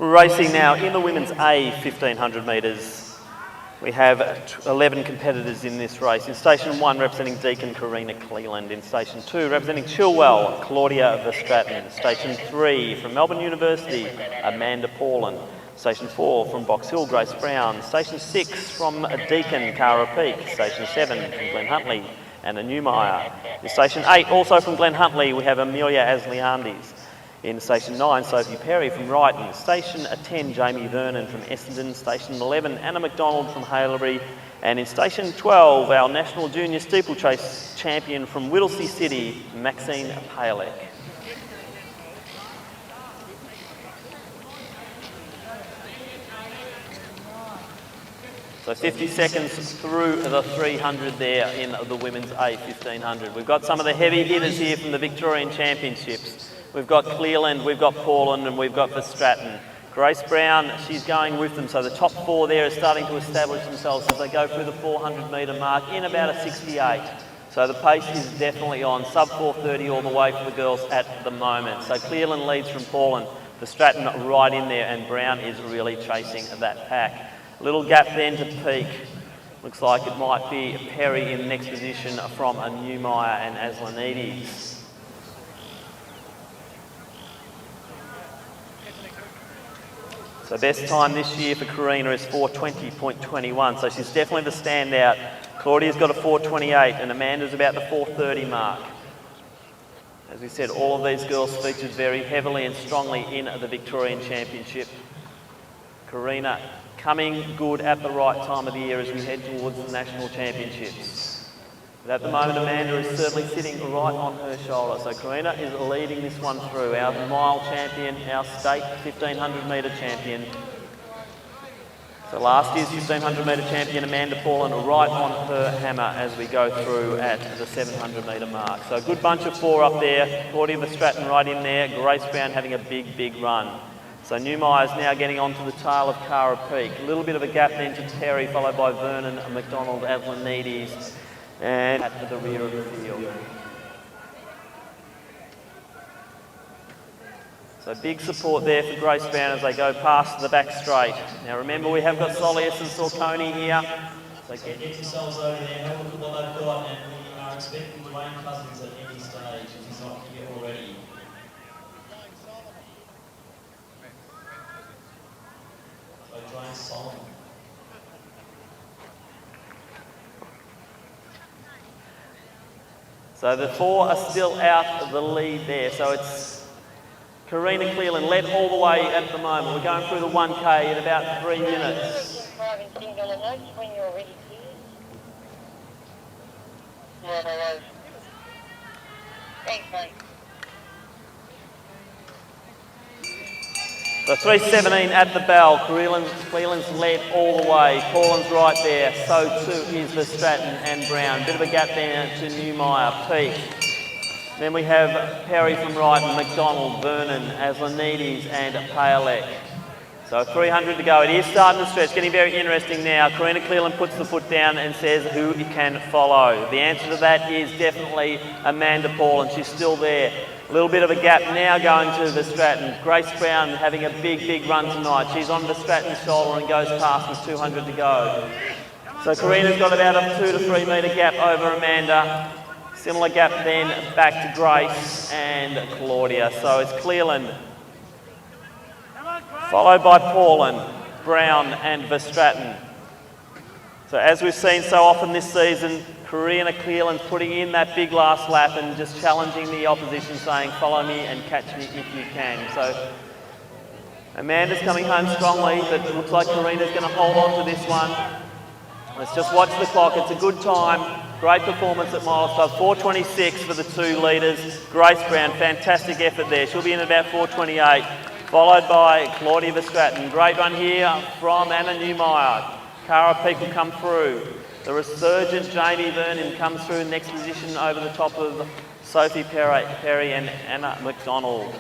Racing now in the women's A 1500 metres. We have 11 competitors in this race. In station 1, representing Deakin, Coreena, Cleeland. In station 2, representing Chilwell, Claudia, Verstraten. Station 3, from Melbourne University, Amanda Paulin. Station 4, from Box Hill, Grace Brown. Station 6, from Deakin, Cara Peak. Station 7, from Glen Huntly, Anna Newmeyer. In station 8, also from Glen Huntly, we have Amelia Asliandis. In station 9, Sophie Perry from Brighton. Station 10, Jamie Vernon from Essendon. Station 11, Anna McDonald from Haileybury. And in station 12, our National Junior Steeplechase champion from Whittlesea City, Maxine Palek. So 50 seconds through the 300 there in the women's A 1500. We've got some of the heavy hitters here from the Victorian Championships. We've got Cleeland, we've got Paulin, and we've got Verstraten. Grace Brown, she's going with them, so the top 4 there are starting to establish themselves as they go through the 400 metre mark in about a 68. So the pace is definitely on, sub 4:30 all the way for the girls at the moment. So Cleeland leads from Paulin, Verstraten right in there, and Brown is really chasing that pack. A little gap then to Peak. Looks like it might be Perry in the next position from Newmeyer and Aslanidis. So best time this year for Coreena is 4:20.21, so she's definitely the standout. Claudia's got a 4:28 and Amanda's about the 4:30 mark. As we said, all of these girls featured very heavily and strongly in the Victorian Championship. Coreena coming good at the right time of the year as we head towards the National Championships. But at the moment, Amanda is certainly sitting right on her shoulder. So Coreena is leading this one through. Our mile champion, our state 1500 metre champion. So last year's 1500 metre champion, Amanda Paulin, right on her hammer as we go through at the 700 metre mark. So a good bunch of 4 up there. Claudia Verstraten right in there. Grace Brown having a big run. So Newmeyer's now getting onto the tail of Cara Peak. A little bit of a gap then to Perry, followed by Vernon, McDonald, Aslanidis, and at the rear of the field. So big support there for Grace Brown as they go past the back straight. Now remember, we have got Solius and Sorconi here. So get yourselves over there, have a look at what they've got, and we are expecting Dwayne Cousins at any stage if he's not here already. So Dwayne Solomon. So the 4 are still out of the lead there. So it's Coreena Cleeland led all the way at the moment. We're going through the 1K in about 3 minutes. When you're ready, thanks, mate. So 3:17 at the bell. Cleeland's led all the way. Paulin's right there. So too is Verstraten and Brown. Bit of a gap there to Newmeyer, Peak. Then we have Perry from Brighton, McDonald, Vernon, Aslanidis and Palek. So 300 to go. It is starting to stretch, getting very interesting now. Coreena Cleeland puts the foot down and says who it can follow. The answer to that is definitely Amanda Paulin. She's still there. A little bit of a gap now going to Verstraten. Grace Brown having a big run tonight. She's on Verstraten's shoulder and goes past with 200 to go. So Coreena's got about a 2 to 3 metre gap over Amanda. Similar gap then back to Grace and Claudia. So it's Cleeland, followed by Paulin, Brown and Verstraten. So as we've seen so often this season, Coreena Cleeland putting in that big last lap and just challenging the opposition, saying follow me and catch me if you can. So Amanda's coming home strongly, but it looks like Coreena's going to hold on to this one. Let's just watch the clock. It's a good time. Great performance at milestone. 4:26 for the 2 leaders. Grace Brown, fantastic effort there. She'll be in about 4:28, followed by Claudia Verstraten. Great run here from Anna Newmeyer. Cara Peak will come through. The resurgent Jamie Vernon comes through in next position over the top of Sophie Perry and Anna McDonald.